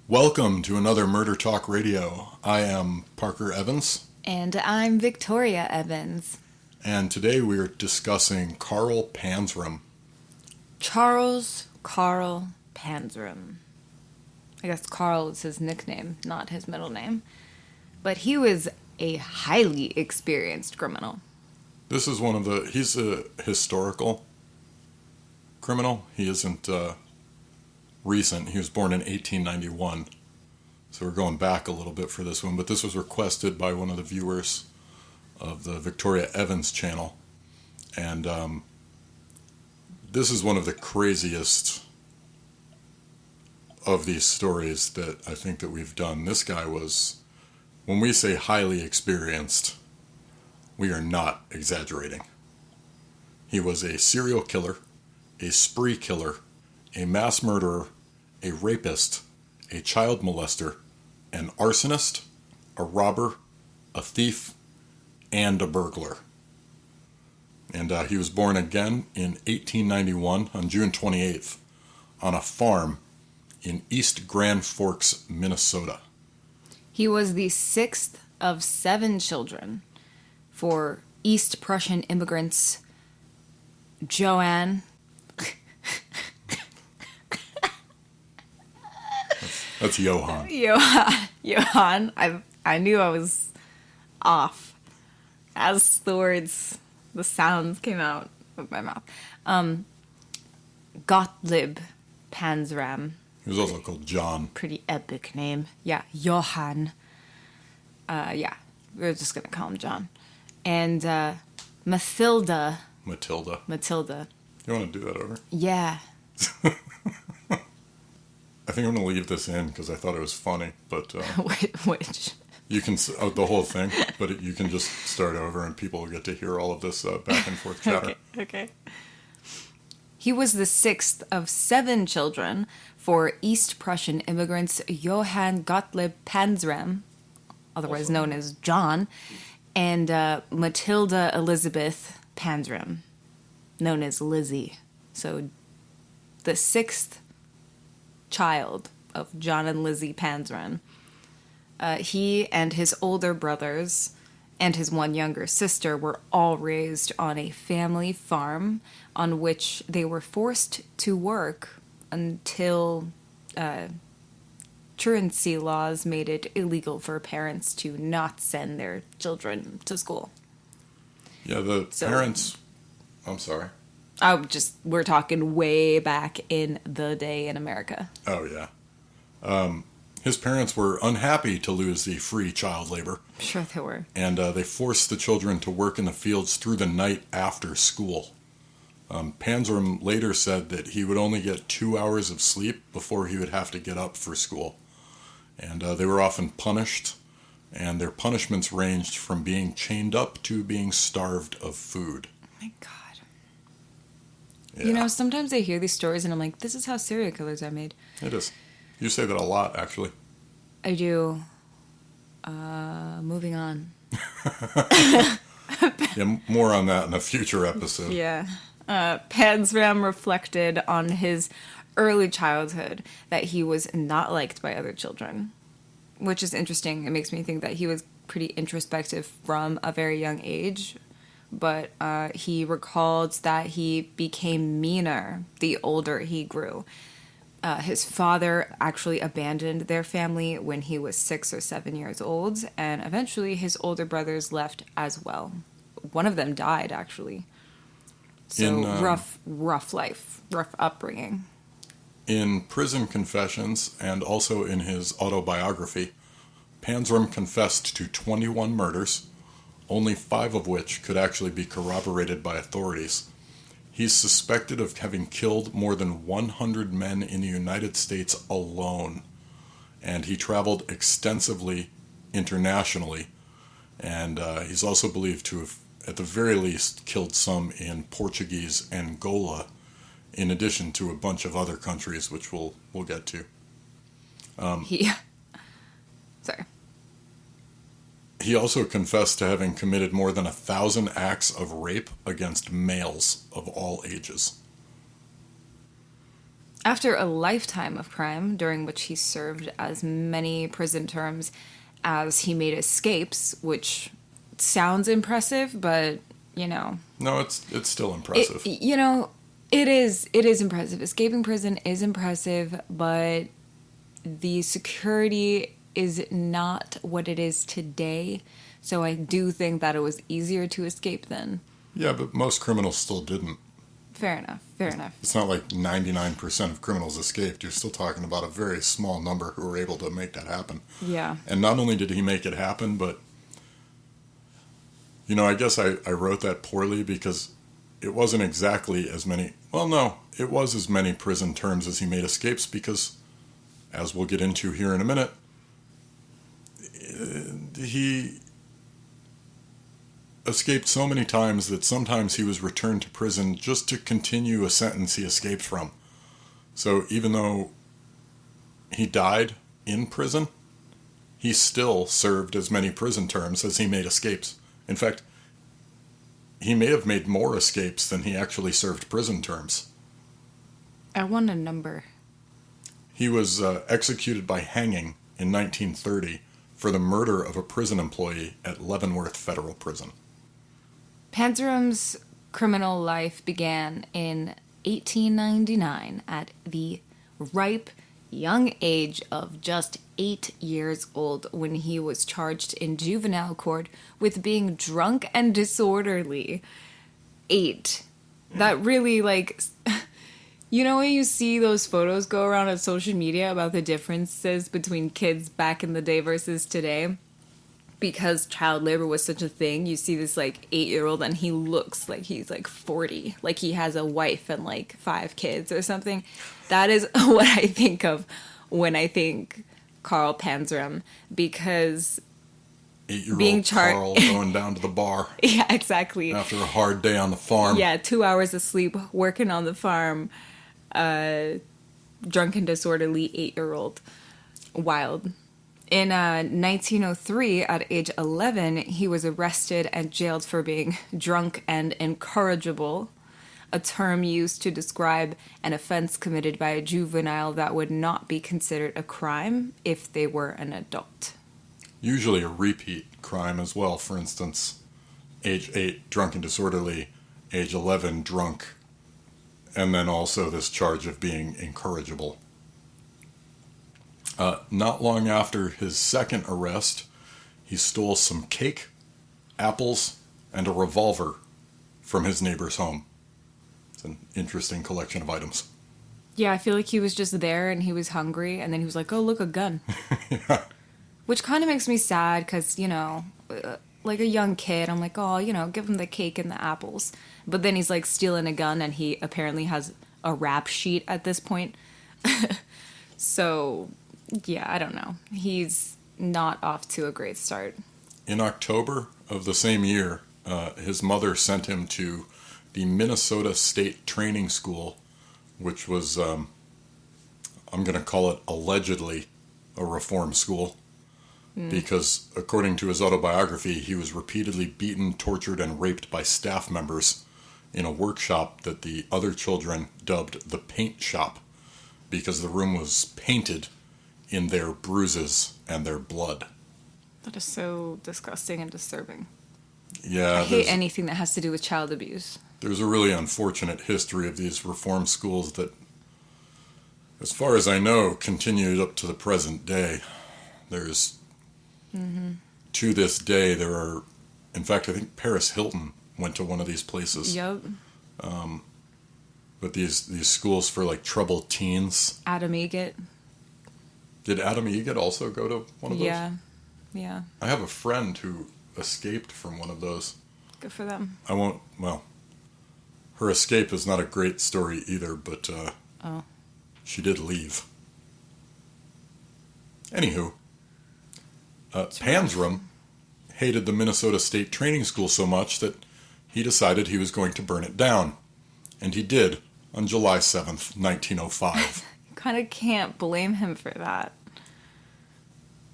Welcome to another Murder Talk Radio. I am Parker Evans. And I'm Victoria Evans. And today we are discussing Carl Panzram. Charles Carl Panzram. I guess Carl is his nickname, not his middle name. But he was a highly experienced criminal. He's a historical criminal. He isn't recent. He was born in 1891. So we're going back a little bit for this one, but this was requested by one of the viewers of the Victoria Evans channel. And this is one of the craziest of these stories that I think that we've done. This guy was, when we say highly experienced, we are not exaggerating. He was a serial killer, a spree killer, a mass murderer, a rapist, a child molester, an arsonist, a robber, a thief, and a burglar. And he was born again in 1891 on June 28th on a farm in East Grand Forks, Minnesota. He was the sixth of 7 children for East Prussian immigrants Joanne. That's Johann. Johann. I knew I was off as the sounds came out of my mouth. Gottlieb Panzram. He was also called John. Pretty epic name. Yeah, Johann. We're just going to call him John. And Matilda. You want to do that over? Yeah. I think I'm going to leave this in because I thought it was funny, but... Which? You can... the whole thing, but you can just start over and people will get to hear all of this back and forth chatter. Okay. He was the sixth of 7 children for East Prussian immigrants Johann Gottlieb Panzram, otherwise known as John, and Matilda Elizabeth Panzram, known as Lizzie. So the sixth child of John and Lizzie Panzram. He and his older brothers and his one younger sister were all raised on a family farm on which they were forced to work until truancy laws made it illegal for parents to not send their children to school. Yeah, parents... I'm sorry. We're talking way back in the day in America. Oh, yeah. His parents were unhappy to lose the free child labor. Sure they were. And they forced the children to work in the fields through the night after school. Panzram later said that he would only get 2 hours of sleep before he would have to get up for school. And they were often punished, and their punishments ranged from being chained up to being starved of food. Oh my God. Yeah. You know, sometimes I hear these stories and I'm like, this is how serial killers are made. It is. You say that a lot, actually. I do. Moving on. Yeah, more on that in a future episode. Yeah. Panzram reflected on his early childhood that he was not liked by other children, which is interesting. It makes me think that he was pretty introspective from a very young age. But he recalled that he became meaner the older he grew. His father actually abandoned their family when he was 6 or 7 years old, and eventually his older brothers left as well. One of them died, actually. So rough life, rough upbringing. In prison confessions and also in his autobiography, Panzram confessed to 21 murders, only 5 of which could actually be corroborated by authorities. He's suspected of having killed more than 100 men in the United States alone, and he traveled extensively internationally, and he's also believed to have, at the very least, killed some in Portuguese Angola, in addition to a bunch of other countries, which we'll get to. Sorry. He also confessed to having committed more than 1,000 acts of rape against males of all ages. After a lifetime of crime, during which he served as many prison terms as he made escapes, which sounds impressive, but, you know. No, it's still impressive. It is impressive. Escaping prison is impressive, but the security is not what it is today. So I do think that it was easier to escape then. Yeah, but most criminals still didn't. Fair enough. It's not like 99% of criminals escaped. You're still talking about a very small number who were able to make that happen. Yeah. And not only did he make it happen, but, I guess I wrote that poorly because it wasn't exactly as many. Well, no, it was as many prison terms as he made escapes because, as we'll get into here in a minute, he escaped so many times that sometimes he was returned to prison just to continue a sentence he escaped from. So even though he died in prison, he still served as many prison terms as he made escapes. In fact, he may have made more escapes than he actually served prison terms. I want a number. He was executed by hanging in 1930 for the murder of a prison employee at Leavenworth Federal Prison. Panzram's criminal life began in 1899 at the ripe young age of just 8 years old when he was charged in juvenile court with being drunk and disorderly. 8. That really, when you see those photos go around on social media about the differences between kids back in the day versus today, because child labor was such a thing, you see this 8-year-old and he looks like he's 40, like he has a wife and 5 kids or something. That is what I think of when I think Carl Panzram, because 8-year-old being Carl going down to the bar. Yeah, exactly. After a hard day on the farm. Yeah, 2 hours of sleep, working on the farm, drunk and disorderly 8-year-old. Wild. In 1903, at age 11, he was arrested and jailed for being drunk and incorrigible, a term used to describe an offense committed by a juvenile that would not be considered a crime if they were an adult. Usually a repeat crime as well. For instance, age 8, drunk and disorderly, age 11, drunk, and then also this charge of being incorrigible. Not long after his second arrest, he stole some cake, apples, and a revolver from his neighbor's home. It's an interesting collection of items. Yeah, I feel like he was just there and he was hungry, and then he was like, oh, look, a gun. Yeah. Which kind of makes me sad because, like a young kid, I'm like, oh, give him the cake and the apples. But then he's stealing a gun and he apparently has a rap sheet at this point. So, yeah, I don't know. He's not off to a great start. In October of the same year, his mother sent him to the Minnesota State Training School, which was, I'm going to call it allegedly a reform school. Because, according to his autobiography, he was repeatedly beaten, tortured, and raped by staff members in a workshop that the other children dubbed the paint shop, because the room was painted in their bruises and their blood. That is so disgusting and disturbing. Yeah, I hate anything that has to do with child abuse. There's a really unfortunate history of these reform schools that, as far as I know, continued up to the present day. There's... To this day, there are... In fact, I think Paris Hilton went to one of these places. Yep. But these schools for, troubled teens. Adam Egget. Did Adam Egget also go to one of those? Yeah. I have a friend who escaped from one of those. Good for them. Her escape is not a great story either, but she did leave. Anywho, Panzram hated the Minnesota State Training School so much that he decided he was going to burn it down. And he did on July 7th, 1905. Kind of can't blame him for that.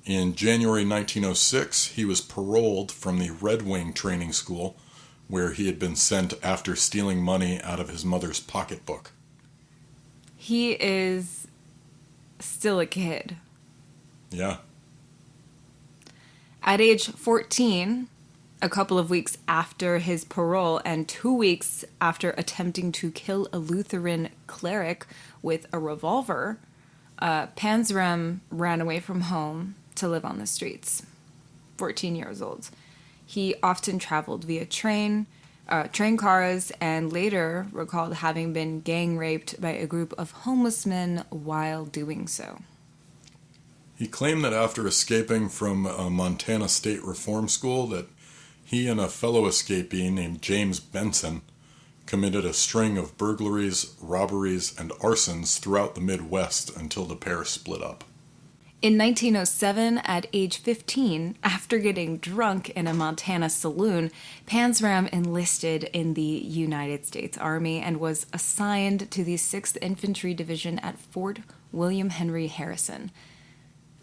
In January 1906, he was paroled from the Red Wing Training School, where he had been sent after stealing money out of his mother's pocketbook. He is still a kid. Yeah. At age 14, a couple of weeks after his parole and 2 weeks after attempting to kill a Lutheran cleric with a revolver, Panzram ran away from home to live on the streets. 14 years old. He often traveled via train cars, and later recalled having been gang raped by a group of homeless men while doing so. He claimed that after escaping from a Montana State Reform School that he and a fellow escapee named James Benson committed a string of burglaries, robberies, and arsons throughout the Midwest until the pair split up. In 1907, at age 15, after getting drunk in a Montana saloon, Panzram enlisted in the United States Army and was assigned to the 6th Infantry Division at Fort William Henry Harrison.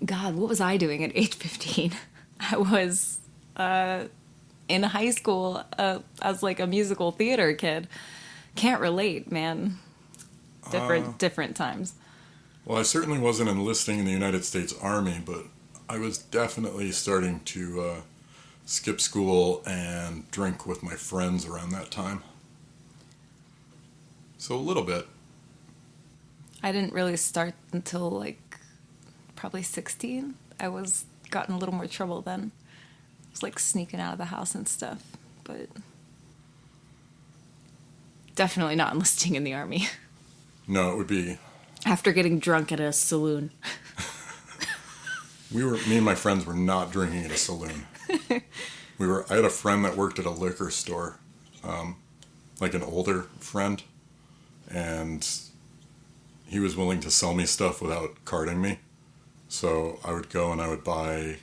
God, what was I doing at age 15? I was in high school as like a musical theater kid. Can't relate, man. Different times. Well, I certainly wasn't enlisting in the United States Army, but I was definitely starting to skip school and drink with my friends around that time. So a little bit. I didn't really start until like probably 16. I was got in a little more trouble then. I was like sneaking out of the house and stuff, but definitely not enlisting in the Army. No, it would be... After getting drunk at a saloon. Me and my friends were not drinking at a saloon. I had a friend that worked at a liquor store, like an older friend, and he was willing to sell me stuff without carding me. So I would go and I would buy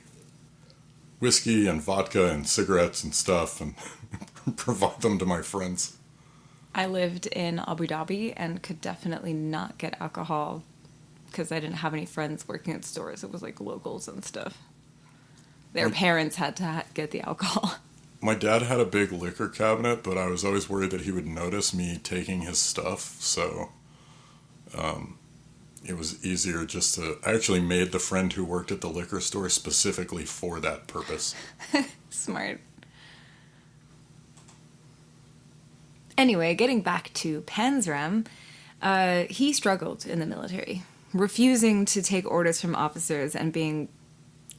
whiskey and vodka and cigarettes and stuff and provide them to my friends. I lived in Abu Dhabi and could definitely not get alcohol because I didn't have any friends working at stores. It was like locals and stuff. Their parents had to get the alcohol. My dad had a big liquor cabinet, but I was always worried that he would notice me taking his stuff, so it was easier just to... I actually made the friend who worked at the liquor store specifically for that purpose. Smart. Anyway, getting back to Panzram, he struggled in the military, refusing to take orders from officers and being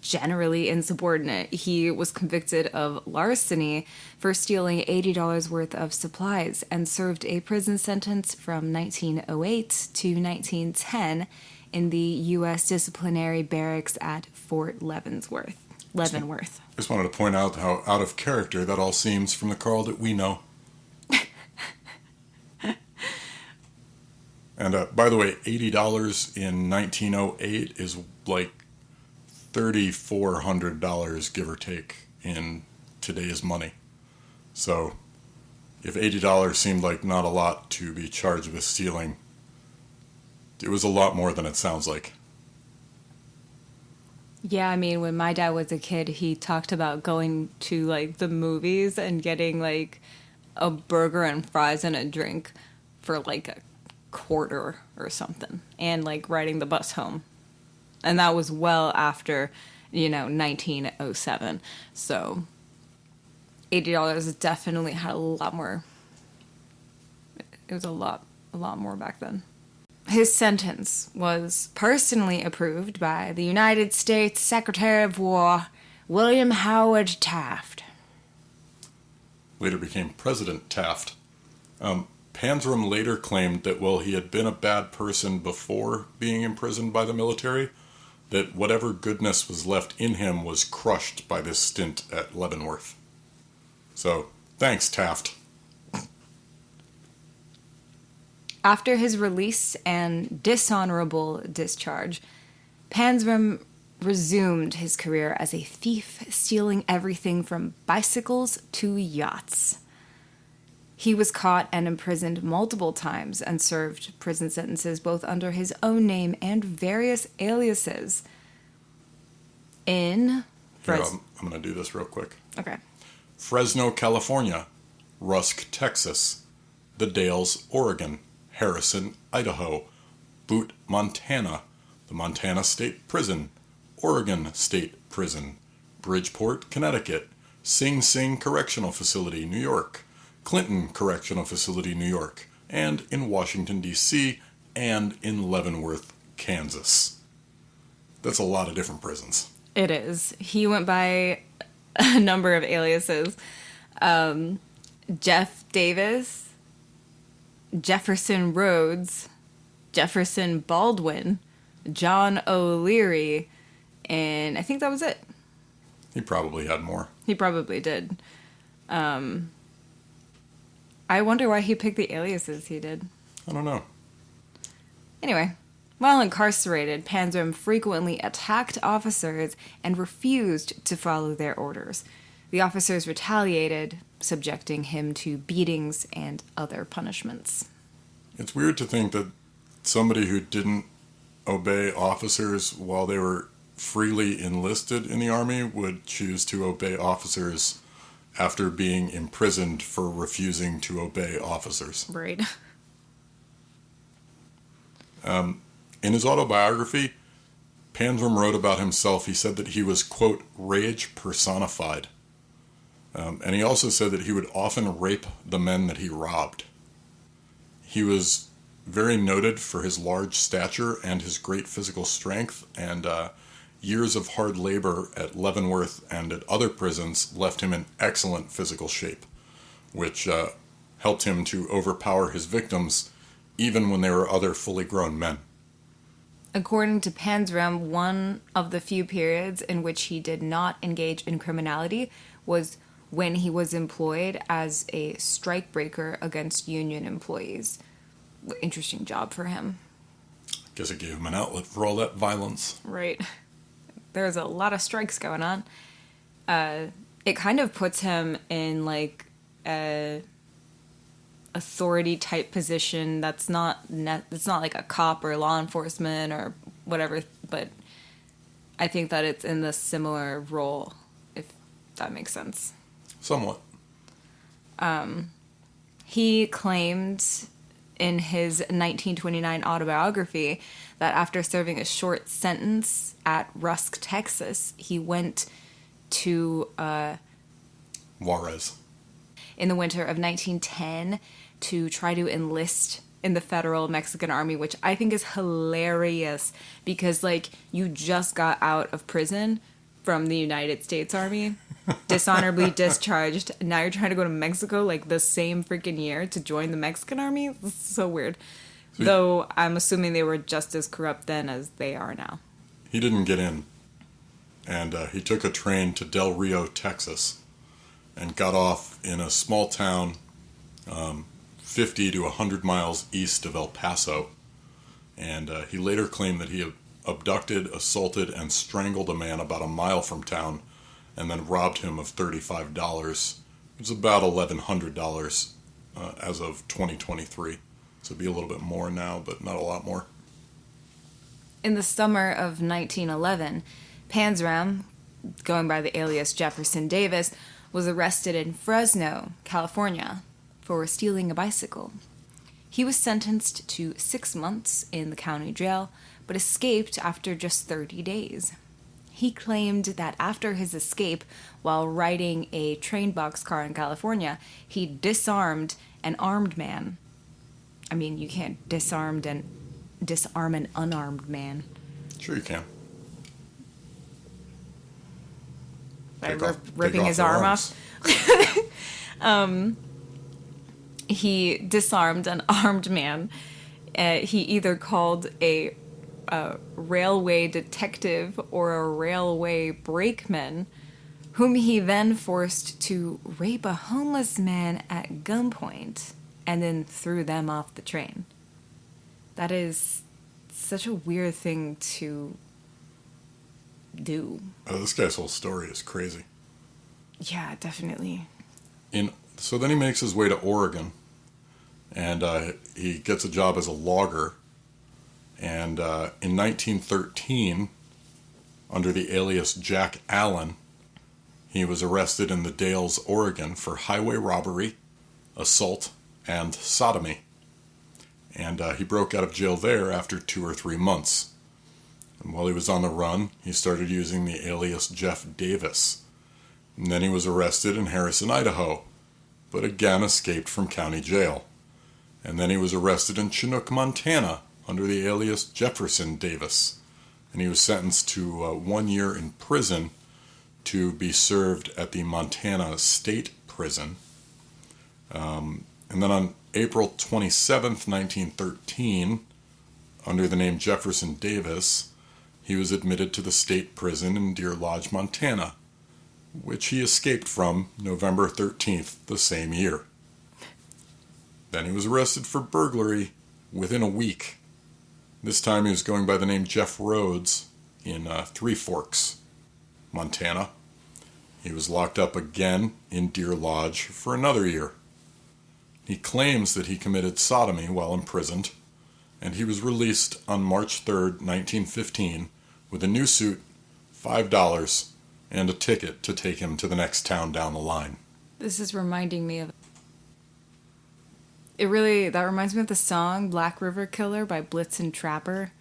generally insubordinate. He was convicted of larceny for stealing $80 worth of supplies and served a prison sentence from 1908 to 1910 in the U.S. disciplinary barracks at Fort Leavenworth. I just wanted to point out how out of character that all seems from the Carl that we know. And by the way, $80 in 1908 is like $3,400, give or take, in today's money. So if $80 seemed like not a lot to be charged with stealing, it was a lot more than it sounds like. Yeah, I mean, when my dad was a kid, he talked about going to like the movies and getting like a burger and fries and a drink for like a quarter or something, and like riding the bus home. And that was well after, 1907. So $80 definitely had a lot more. It was a lot more back then. His sentence was personally approved by the United States Secretary of War, William Howard Taft. Later became President Taft. Panzram later claimed that while he had been a bad person before being imprisoned by the military, that whatever goodness was left in him was crushed by this stint at Leavenworth. So, thanks, Taft. After his release and dishonorable discharge, Panzram resumed his career as a thief, stealing everything from bicycles to yachts. He was caught and imprisoned multiple times and served prison sentences both under his own name and various aliases. I'm going to do this real quick. Okay. Fresno, California. Rusk, Texas. The Dalles, Oregon. Harrison, Idaho. Butte, Montana, the Montana State Prison, Oregon State Prison, Bridgeport, Connecticut, Sing Sing Correctional Facility, New York, Clinton Correctional Facility, New York, and in Washington, D.C., and in Leavenworth, Kansas. That's a lot of different prisons. It is. He went by a number of aliases. Jeff Davis, Jefferson Rhodes, Jefferson Baldwin, John O'Leary, and I think that was it. He probably had more. He probably did. I wonder why he picked the aliases he did. I don't know. Anyway, while incarcerated, Panzram frequently attacked officers and refused to follow their orders. The officers retaliated, subjecting him to beatings and other punishments. It's weird to think that somebody who didn't obey officers while they were freely enlisted in the army would choose to obey officers after being imprisoned for refusing to obey officers. Right. In his autobiography, Panzram wrote about himself, he said that he was, quote, rage personified. And he also said that he would often rape the men that he robbed. He was very noted for his large stature and his great physical strength, and years of hard labor at Leavenworth and at other prisons left him in excellent physical shape, which helped him to overpower his victims even when they were other fully grown men. According to Panzram, one of the few periods in which he did not engage in criminality was when he was employed as a strikebreaker against union employees. Interesting job for him. Guess it gave him an outlet for all that violence. Right. There's a lot of strikes going on. It kind of puts him in like a authority type position that's it's not like a cop or law enforcement or whatever, but I think that it's in the similar role, if that makes sense. Somewhat. He claimed in his 1929 autobiography that after serving a short sentence at Rusk, Texas, he went to Juarez. In the winter of 1910 to try to enlist in the federal Mexican army, which I think is hilarious because, like, you just got out of prison from the United States Army, dishonorably discharged. Now you're trying to go to Mexico, like, the same freaking year to join the Mexican army? This is so weird. Though I'm assuming they were just as corrupt then as they are now. He didn't get in. And he took a train to Del Rio, Texas, and got off in a small town 50 to 100 miles east of El Paso. And he later claimed that he abducted, assaulted, and strangled a man about a mile from town and then robbed him of $35. It was about $1,100 as of 2023. So it'd be a little bit more now, but not a lot more. In the summer of 1911, Panzram, going by the alias Jefferson Davis, was arrested in Fresno, California, for stealing a bicycle. He was sentenced to 6 months in the county jail, but escaped after just 30 days. He claimed that after his escape, while riding a train boxcar in California, he disarmed an armed man. I mean, you can't disarm an unarmed man. Sure you can. By ripping his arm off. He disarmed an armed man. He either called a railway detective or a railway brakeman, whom he then forced to rape a homeless man at gunpoint and then threw them off the train. That is such a weird thing to do. This guy's whole story is crazy. Yeah, definitely. So then he makes his way to Oregon, and he gets a job as a logger. And in 1913, under the alias Jack Allen, he was arrested in the Dalles, Oregon for highway robbery, assault, and sodomy. And he broke out of jail there after 2 or 3 months. And while he was on the run, he started using the alias Jeff Davis. And then he was arrested in Harrison, Idaho, but again escaped from county jail. And then he was arrested in Chinook, Montana, under the alias Jefferson Davis. And he was sentenced to 1 year in prison to be served at the Montana State Prison. And then on April 27th, 1913, under the name Jefferson Davis, he was admitted to the state prison in Deer Lodge, Montana, which he escaped from November 13th the same year. Then he was arrested for burglary within a week. This time he was going by the name Jeff Rhodes in Three Forks, Montana. He was locked up again in Deer Lodge for another year. He claims that he committed sodomy while imprisoned, and he was released on March 3rd, 1915, with a new suit, $5, and a ticket to take him to the next town down the line. This is reminding me of... that reminds me of the song Black River Killer by Blitzen Trapper.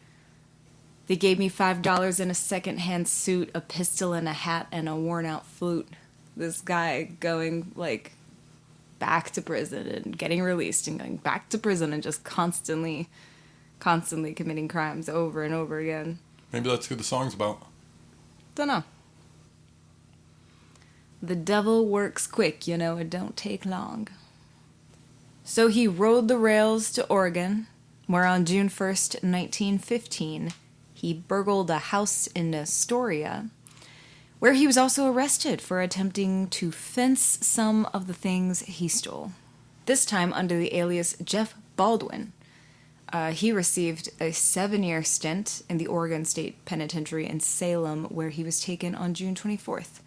They gave me $5 in a second-hand suit, a pistol and a hat, and a worn-out flute. This guy going, back to prison and getting released and going back to prison and just constantly committing crimes over and over again. Maybe that's who the song's about. Dunno. The devil works quick, it don't take long. So he rode the rails to Oregon, where on June 1st, 1915, he burgled a house in Astoria, where he was also arrested for attempting to fence some of the things he stole. This time under the alias Jeff Baldwin. He received a 7-year stint in the Oregon State Penitentiary in Salem, where he was taken on June 24th.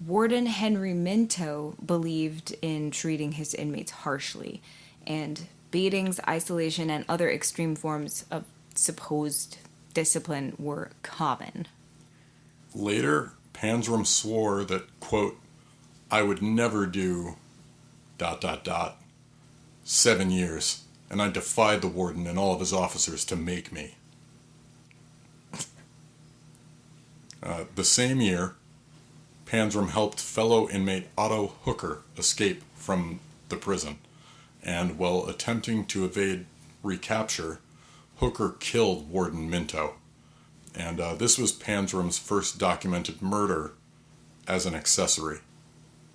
Warden Henry Minto believed in treating his inmates harshly, and beatings, isolation, and other extreme forms of supposed discipline were common. Later, Panzram swore that, quote, I would never do ... 7 years, and I defied the warden and all of his officers to make me. The same year, Panzram helped fellow inmate Otto Hooker escape from the prison, and while attempting to evade recapture, Hooker killed Warden Minto. And this was Panzram's first documented murder as an accessory.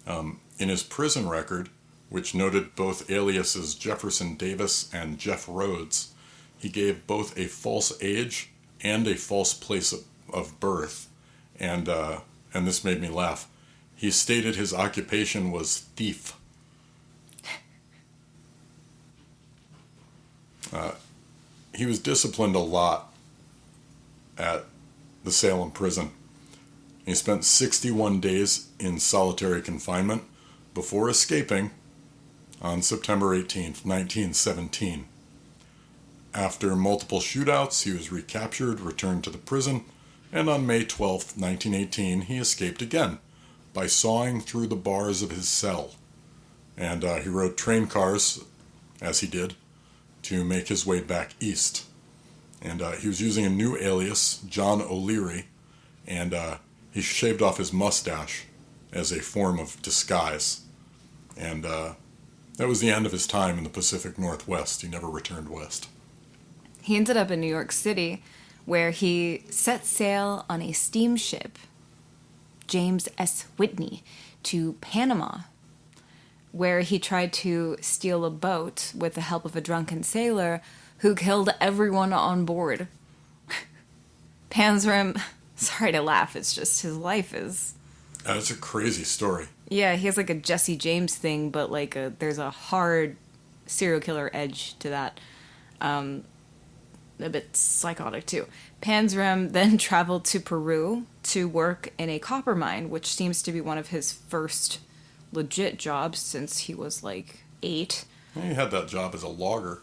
In his prison record, which noted both aliases Jefferson Davis and Jeff Rhodes, he gave both a false age and a false place of birth. And this made me laugh. He stated his occupation was thief. He was disciplined a lot at the Salem prison. He spent 61 days in solitary confinement before escaping on September 18th, 1917. After multiple shootouts, he was recaptured, returned to the prison, and on May 12th, 1918, he escaped again by sawing through the bars of his cell. And he rode train cars, as he did, to make his way back east. And he was using a new alias, John O'Leary, and he shaved off his mustache as a form of disguise. And that was the end of his time in the Pacific Northwest. He never returned west. He ended up in New York City, where he set sail on a steamship, James S. Whitney, to Panama, where he tried to steal a boat with the help of a drunken sailor who killed everyone on board. Panzram, sorry to laugh, it's just his life is... That's a crazy story. Yeah, he has a Jesse James thing, but there's a hard serial killer edge to that. A bit psychotic too. Panzram then traveled to Peru to work in a copper mine, which seems to be one of his first legit jobs since he was 8. He had that job as a logger.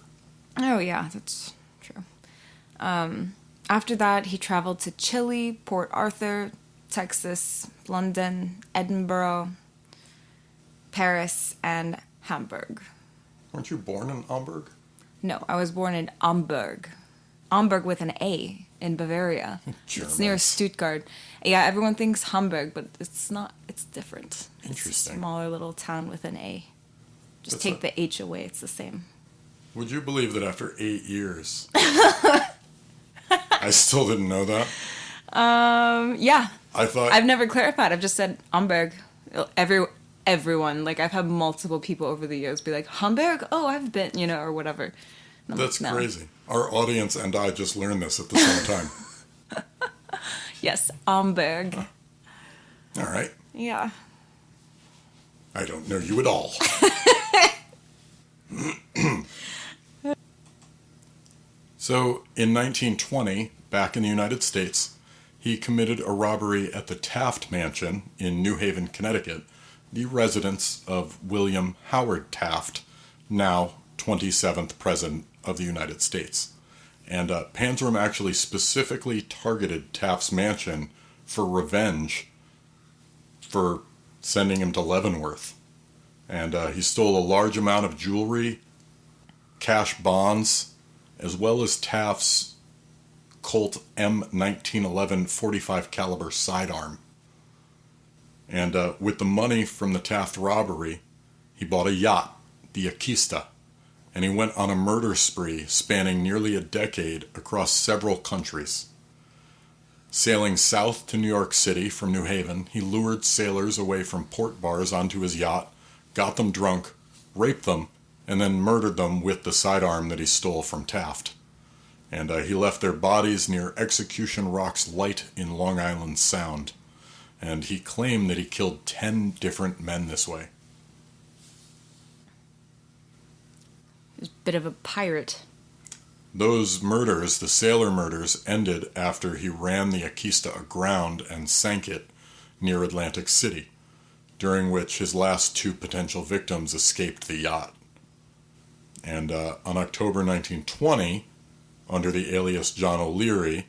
Oh yeah, that's true. After that, he traveled to Chile, Port Arthur, Texas, London, Edinburgh, Paris, and Hamburg. Weren't you born in Hamburg? No, I was born in Amberg. Amberg with an A in Bavaria. It's near Germans. Stuttgart. Yeah, everyone thinks Hamburg, but it's not. It's different. Interesting. It's a smaller little town with an A. Just That's take the H away. It's the same. Would you believe that after 8 years, I still didn't know that? Yeah. I thought I've never clarified. I've just said Hamburg. Everyone, like I've had multiple people over the years be like, Hamburg? Oh, I've been, or whatever. And I'm that's like, no. crazy. Our audience and I just learned this at the same time. Yes, Hamburg. All right. Yeah. I don't know you at all. So, in 1920, back in the United States, he committed a robbery at the Taft Mansion in New Haven, Connecticut, the residence of William Howard Taft, now 27th President of the United States. And Panzram actually specifically targeted Taft's mansion for revenge for sending him to Leavenworth. And he stole a large amount of jewelry, cash bonds, as well as Taft's Colt M1911 .45 caliber sidearm. And with the money from the Taft robbery, he bought a yacht, the Akista, and he went on a murder spree spanning nearly a decade across several countries. Sailing south to New York City from New Haven, he lured sailors away from port bars onto his yacht, got them drunk, raped them, and then murdered them with the sidearm that he stole from Taft. And he left their bodies near Execution Rocks Light in Long Island Sound. And he claimed that he killed 10 different men this way. He's a bit of a pirate. Those murders, the sailor murders, ended after he ran the Akista aground and sank it near Atlantic City, during which his last 2 potential victims escaped the yacht. And on October 1920, under the alias John O'Leary,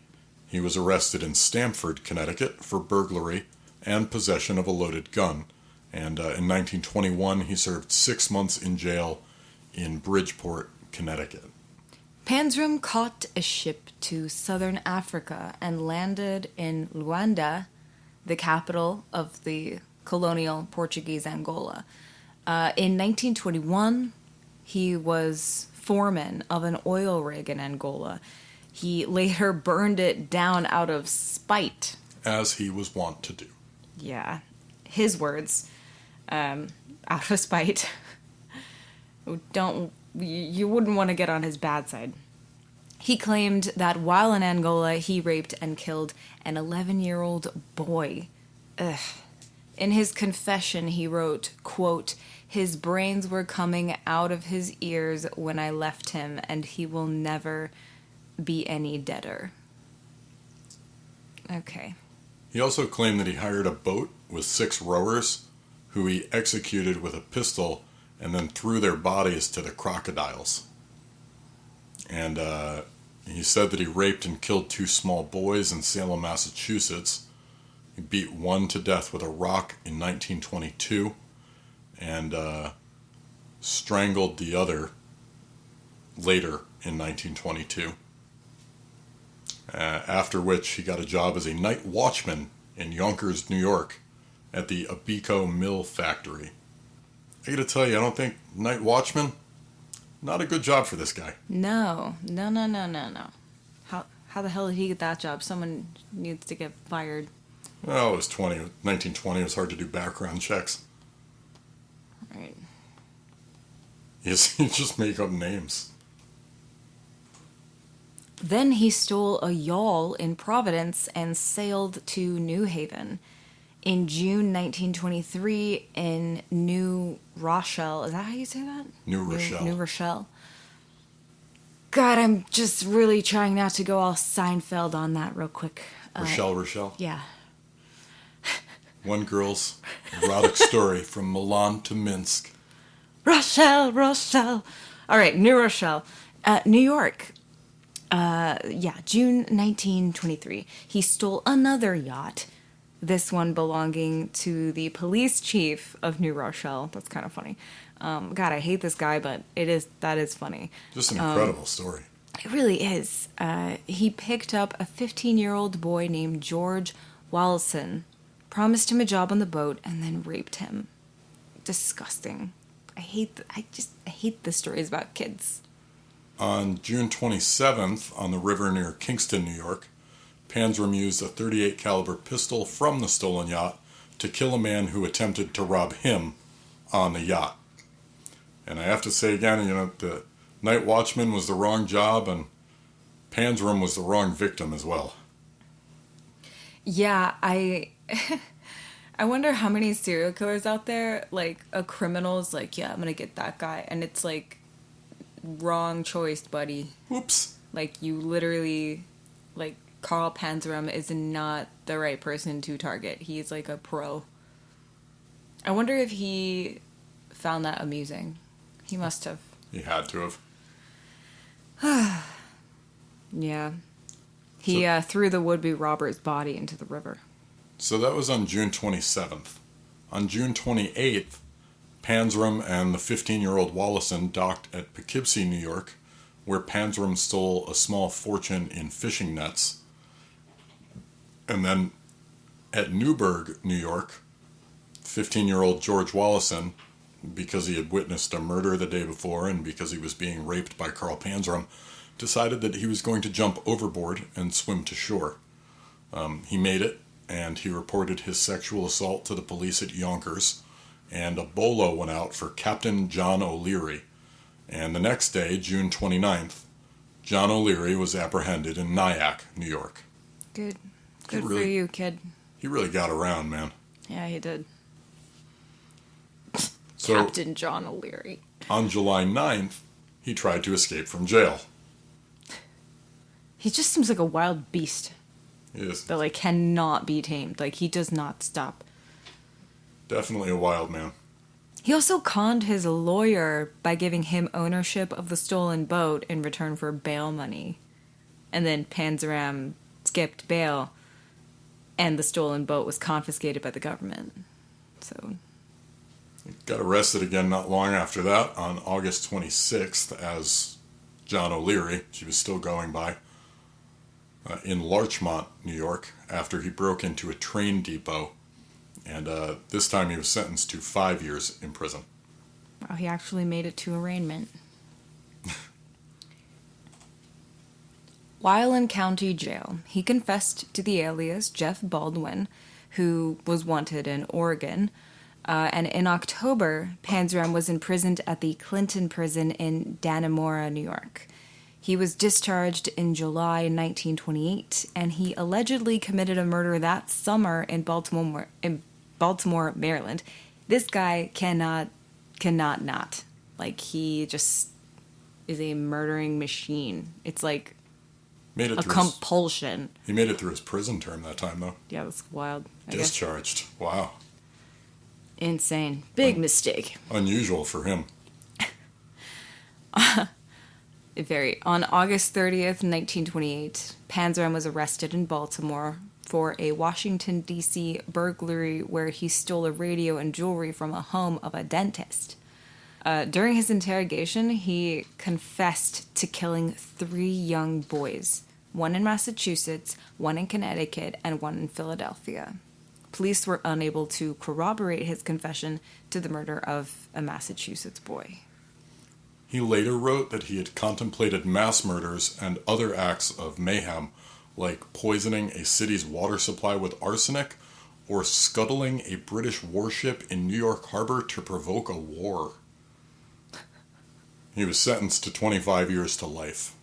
he was arrested in Stamford, Connecticut for burglary and possession of a loaded gun. And in 1921, he served 6 months in jail in Bridgeport, Connecticut. Panzram caught a ship to southern Africa and landed in Luanda, the capital of the colonial Portuguese Angola. In 1921, he was foreman of an oil rig in Angola. He later burned it down out of spite. As he was wont to do. Yeah, his words, out of spite. You wouldn't want to get on his bad side. He claimed that while in Angola, he raped and killed an 11-year-old boy. Ugh. In his confession, he wrote, quote, "His brains were coming out of his ears when I left him, and he will never be any deader." Okay. He also claimed that he hired a boat with 6 rowers who he executed with a pistol and then threw their bodies to the crocodiles. And he said that he raped and killed 2 small boys in Salem, Massachusetts. He beat one to death with a rock in 1922 and strangled the other later in 1922. After which he got a job as a night watchman in Yonkers, New York at the Abico Mill Factory. I gotta tell you, I don't think night watchman, not a good job for this guy. No. How the hell did he get that job? Someone needs to get fired. Well, it was 1920. It was hard to do background checks. Right. You just make up names. Then he stole a yawl in Providence and sailed to New Haven. In June 1923 in New Rochelle. Is that how you say that? New Rochelle. New Rochelle. God, I'm just really trying not to go all Seinfeld on that real quick. Rochelle. Yeah. One girl's erotic story from Milan to Minsk. Rochelle. All right, New Rochelle. New York. June 1923. He stole another yacht. This one belonging to the police chief of New Rochelle. That's kind of funny. God, I hate this guy, but that is funny. Just an incredible story. It really is. He picked up a 15-year-old boy named George Wallison, promised him a job on the boat, and then raped him. Disgusting. I hate the stories about kids. On June 27th, on the river near Kingston, New York, Panzram used a .38 caliber pistol from the stolen yacht to kill a man who attempted to rob him on the yacht. And I have to say again, the night watchman was the wrong job, and Panzram was the wrong victim as well. Yeah, I wonder how many serial killers out there, like, a criminal's like, yeah, I'm gonna get that guy, and it's like, wrong choice, buddy. Oops. Like, you literally, like, Carl Panzram is not the right person to target. He's like a pro. I wonder if he found that amusing. He must have. He had to have. Yeah. He threw the would-be robber's body into the river. So that was on June 27th. On June 28th, Panzram and the 15-year-old Wallison docked at Poughkeepsie, New York, where Panzram stole a small fortune in fishing nets. And then at Newburgh, New York, 15-year-old George Wallison, because he had witnessed a murder the day before and because he was being raped by Carl Panzram, decided that he was going to jump overboard and swim to shore. He made it, and he reported his sexual assault to the police at Yonkers, and a bolo went out for Captain John O'Leary. And the next day, June 29th, John O'Leary was apprehended in Nyack, New York. Good for you, kid. He really got around, man. Yeah, he did. So, Captain John O'Leary. On July 9th, he tried to escape from jail. He just seems like a wild beast. Yes. That, like, cannot be tamed. Like, he does not stop. Definitely a wild man. He also conned his lawyer by giving him ownership of the stolen boat in return for bail money. And then Panzram skipped bail, and the stolen boat was confiscated by the government. So... He got arrested again not long after that, on August 26th, as John O'Leary. She was still going by. In Larchmont, New York, after he broke into a train depot. And this time he was sentenced to 5 years in prison. Wow, he actually made it to arraignment. While in county jail, he confessed to the alias Jeff Baldwin, who was wanted in Oregon. And in October, Panzram was imprisoned at the Clinton prison in Dannemora, New York. He was discharged in July 1928, and he allegedly committed a murder that summer in Baltimore, Maryland. This guy cannot not. Like, he just is a murdering machine. It's like a compulsion. He made it through his prison term that time, though. Yeah, that's wild. Discharged. Wow. Insane. Big mistake. Unusual for him. On August 30th, 1928, Panzram was arrested in Baltimore for a Washington, D.C. burglary where he stole a radio and jewelry from a home of a dentist. During his interrogation, he confessed to killing 3 young boys, one in Massachusetts, one in Connecticut, and one in Philadelphia. Police were unable to corroborate his confession to the murder of a Massachusetts boy. He later wrote that he had contemplated mass murders and other acts of mayhem, like poisoning a city's water supply with arsenic or scuttling a British warship in New York Harbor to provoke a war. He was sentenced to 25 years to life.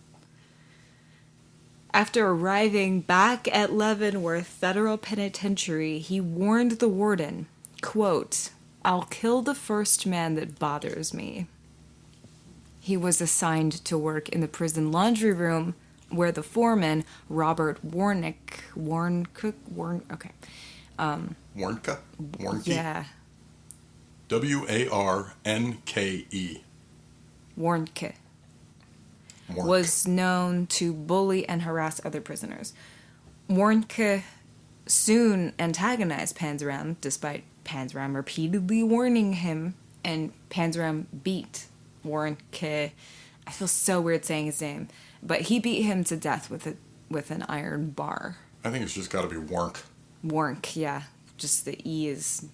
After arriving back at Leavenworth Federal Penitentiary, he warned the warden, quote, "I'll kill the first man that bothers me." He was assigned to work in the prison laundry room, where the foreman, Robert Warnke. Yeah. Warnke. Warnke. Was known to bully and harass other prisoners. Warnke soon antagonized Panzram, despite Panzram repeatedly warning him and Panzram beat Warnke. I feel so weird saying his name, but he beat him to death with an iron bar. I think it's just got to be Warnk. Warnk, yeah. Just the E is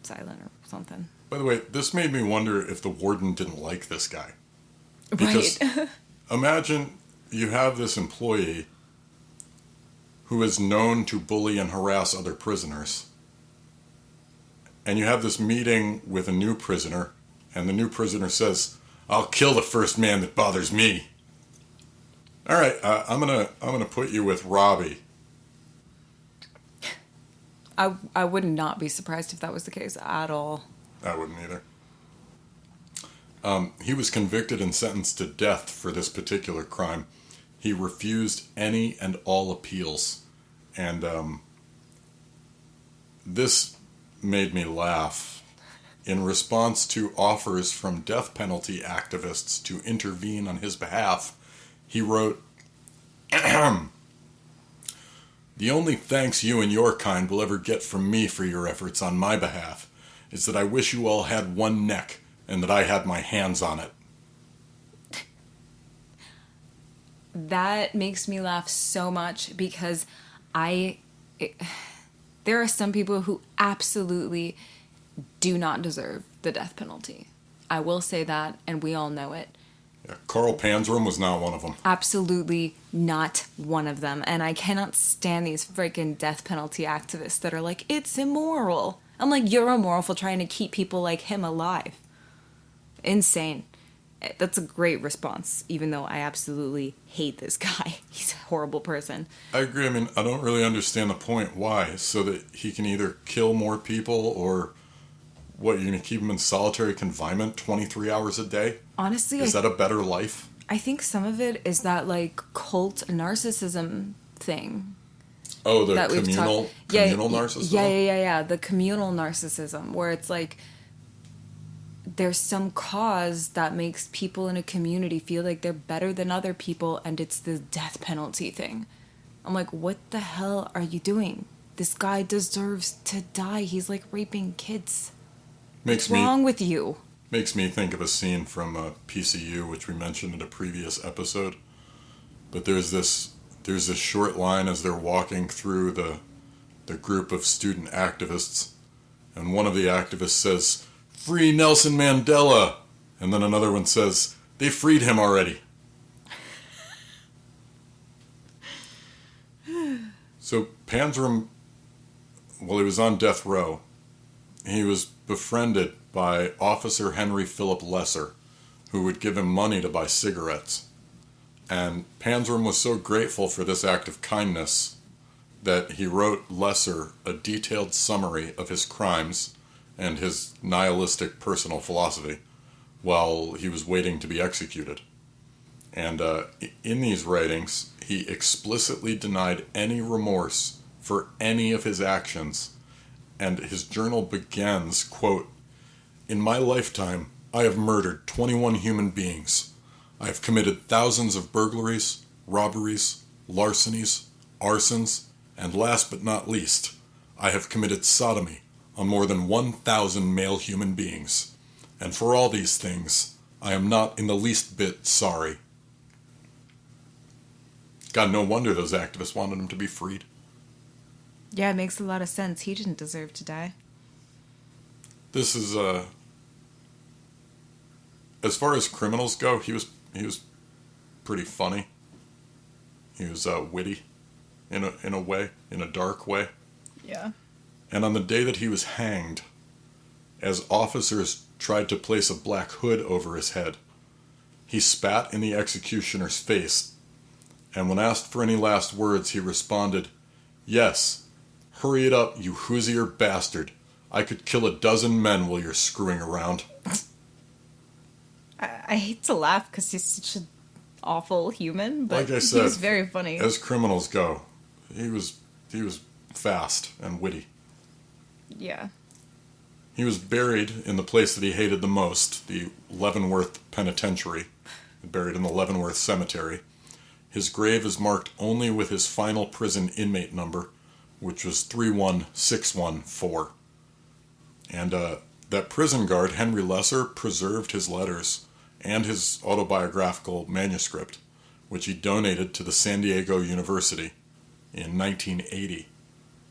silent or something. By the way, this made me wonder if the warden didn't like this guy. Because right. imagine you have this employee who is known to bully and harass other prisoners. And you have this meeting with a new prisoner, and the new prisoner says, "I'll kill the first man that bothers me." All right, I'm gonna put you with Robbie. I would not be surprised if that was the case at all. I wouldn't either. He was convicted and sentenced to death for this particular crime. He refused any and all appeals. And this made me laugh. In response to offers from death penalty activists to intervene on his behalf, he wrote, "The only thanks you and your kind will ever get from me for your efforts on my behalf is that I wish you all had one neck and that I had my hands on it." That makes me laugh so much because there are some people who absolutely do not deserve the death penalty. I will say that, and we all know it. Yeah, Carl Panzram was not one of them. Absolutely not one of them. And I cannot stand these freaking death penalty activists that are like, it's immoral. I'm like, you're immoral for trying to keep people like him alive. Insane. That's a great response, even though I absolutely hate this guy. He's a horrible person. I agree. I mean, I don't really understand the point. Why? So that he can either kill more people or what, you're going to keep him in solitary confinement 23 hours a day? Honestly, is that a better life? I think some of it is that, like, cult narcissism thing. Oh, the communal narcissism? Yeah. The communal narcissism, where it's like there's some cause that makes people in a community feel like they're better than other people, and it's the death penalty thing. I'm like, what the hell are you doing? This guy deserves to die. He's like raping kids. What's wrong with you? Makes me think of a scene from PCU, which we mentioned in a previous episode. But there's this short line as they're walking through the group of student activists, and one of the activists says, "Free Nelson Mandela," and then another one says, "They freed him already." So Panzram, while he was on death row, he was befriended by Officer Henry Philip Lesser, who would give him money to buy cigarettes. And Panzram was so grateful for this act of kindness that he wrote Lesser a detailed summary of his crimes and his nihilistic personal philosophy while he was waiting to be executed. And in these writings, he explicitly denied any remorse for any of his actions. And his journal begins, quote, "In my lifetime, I have murdered 21 human beings. I have committed thousands of burglaries, robberies, larcenies, arsons, and last but not least, I have committed sodomy on more than 1,000 male human beings. And for all these things, I am not in the least bit sorry." God, no wonder those activists wanted him to be freed. Yeah, it makes a lot of sense. He didn't deserve to die. This is, as far as criminals go, he was pretty funny. He was witty, in a way, in a dark way. Yeah. And on the day that he was hanged, as officers tried to place a black hood over his head, he spat in the executioner's face, and when asked for any last words, he responded, "Yes, hurry it up, you Hoosier bastard. I could kill a dozen men while you're screwing around." I hate to laugh because he's such an awful human, but like I said, he's very funny. As criminals go, he was fast and witty. Yeah. He was buried in the place that he hated the most, the Leavenworth Penitentiary, buried in the Leavenworth Cemetery. His grave is marked only with his final prison inmate number, which was 31614. And that prison guard, Henry Lesser, preserved his letters and his autobiographical manuscript, which he donated to the San Diego University in 1980.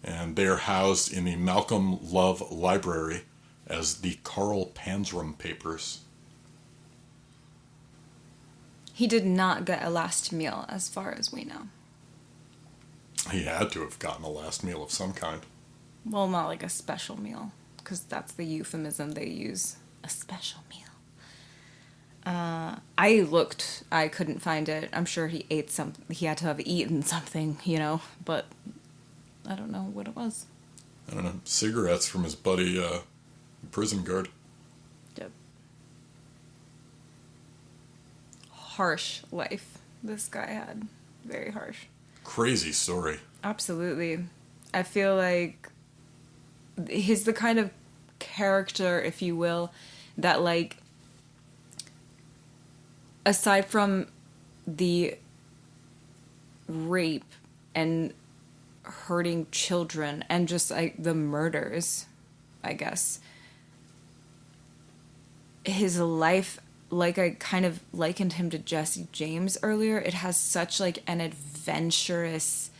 And they are housed in the Malcolm Love Library as the Carl Panzram papers. He did not get a last meal, as far as we know. He had to have gotten a last meal of some kind. Well, not like a special meal, because that's the euphemism they use. A special meal. I looked. I couldn't find it. I'm sure he ate something. He had to have eaten something, but I don't know what it was. I don't know. Cigarettes from his buddy, prison guard. Yep. Harsh life this guy had. Very harsh. Crazy story. Absolutely. I feel like he's the kind of character, if you will, that, like, aside from the rape and hurting children and just, like, the murders, I guess, his life, like I kind of likened him to Jesse James earlier, it has such, like, an adventurous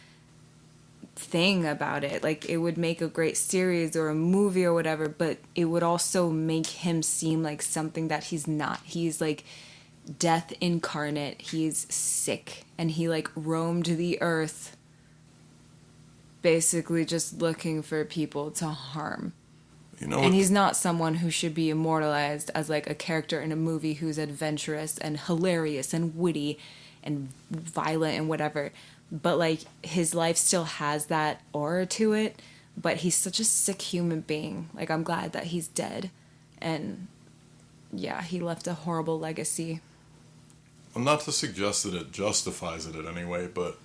thing about it. Like, it would make a great series or a movie or whatever, but it would also make him seem like something that he's not. He's, like, death incarnate. He's sick, and he, like, roamed the earth basically just looking for people to harm. And he's not someone who should be immortalized as, like, a character in a movie who's adventurous and hilarious and witty and violent and whatever. But, like, his life still has that aura to it. But he's such a sick human being. Like, I'm glad that he's dead. And, yeah, he left a horrible legacy. Well, not to suggest that it justifies it in any way, but,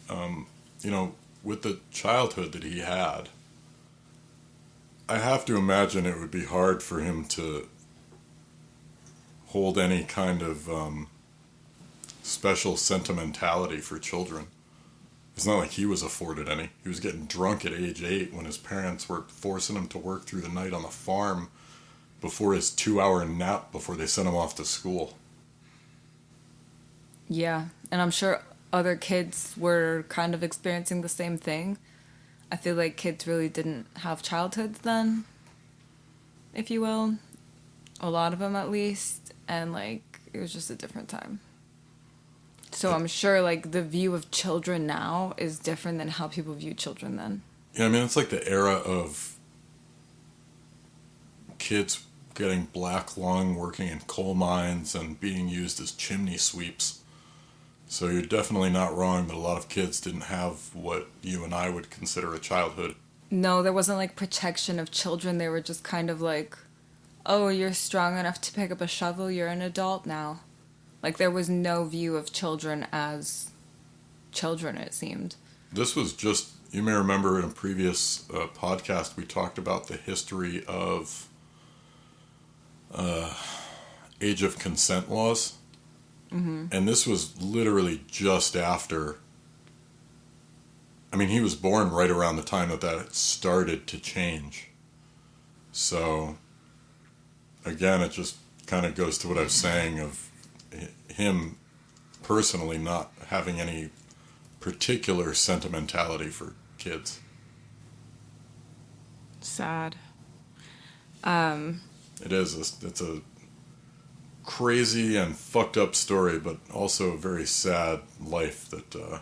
with the childhood that he had, I have to imagine it would be hard for him to hold any kind of special sentimentality for children. It's not like he was afforded any. He was getting drunk at age 8 when his parents were forcing him to work through the night on the farm before his 2-hour nap before they sent him off to school. Yeah, and I'm sure other kids were kind of experiencing the same thing. I feel like kids really didn't have childhoods then, if you will. A lot of them, at least. And, like, it was just a different time. So I'm sure, like, the view of children now is different than how people view children then. Yeah, I mean, it's like the era of kids getting black lung, working in coal mines, and being used as chimney sweeps. So you're definitely not wrong that a lot of kids didn't have what you and I would consider a childhood. No, there wasn't, like, protection of children. They were just kind of like, oh, you're strong enough to pick up a shovel, you're an adult now. Like, there was no view of children as children, it seemed. This was just, you may remember in a previous podcast, we talked about the history of age of consent laws. Mm-hmm. And this was literally just after. I mean, he was born right around the time that started to change. So, again, it just kind of goes to what I was saying of him personally not having any particular sentimentality for kids. Sad. It is. It's a crazy and fucked up story, but also a very sad life that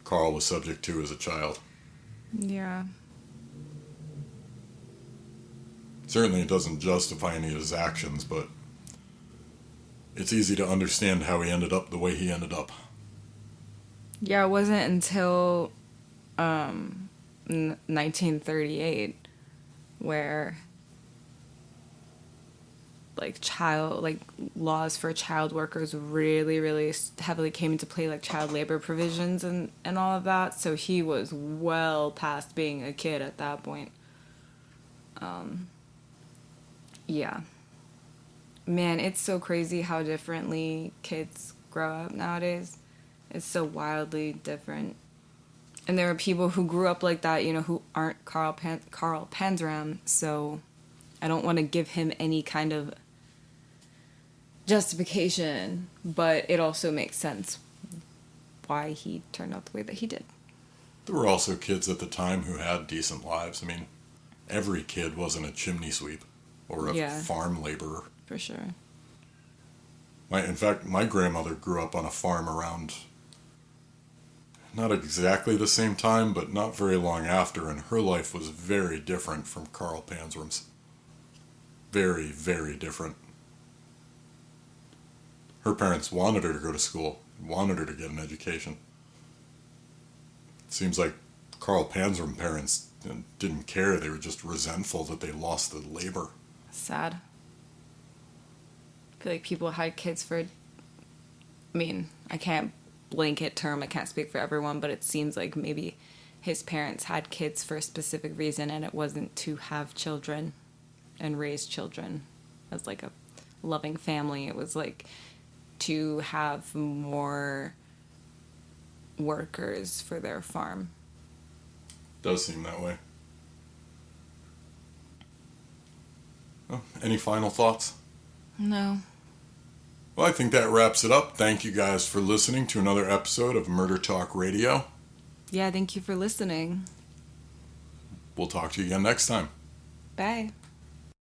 Carl was subject to as a child. Yeah. Certainly it doesn't justify any of his actions, but it's easy to understand how he ended up the way he ended up. Yeah, it wasn't until 1938 where laws for child workers really, really heavily came into play, like child labor provisions and all of that. So he was well past being a kid at that point. Yeah. Man, it's so crazy how differently kids grow up nowadays. It's so wildly different. And there are people who grew up like that, who aren't Carl Panzram, so I don't want to give him any kind of justification, but it also makes sense why he turned out the way that he did. There were also kids at the time who had decent lives. I mean, every kid wasn't a chimney sweep or a farm laborer. For sure. In fact, my grandmother grew up on a farm around not exactly the same time, but not very long after, and her life was very different from Carl Panzram's. Very, very different. Her parents wanted her to go to school, wanted her to get an education. It seems like Carl Panzram parents didn't care. They were just resentful that they lost the labor. Sad. I feel like people had kids for, I mean, I can't blanket term, I can't speak for everyone, but it seems like maybe his parents had kids for a specific reason, and it wasn't to have children and raise children as like a loving family. It was like to have more workers for their farm. Does seem that way. Well, any final thoughts? No. Well, I think that wraps it up. Thank you guys for listening to another episode of Murder Talk Radio. Yeah, thank you for listening. We'll talk to you again next time. Bye.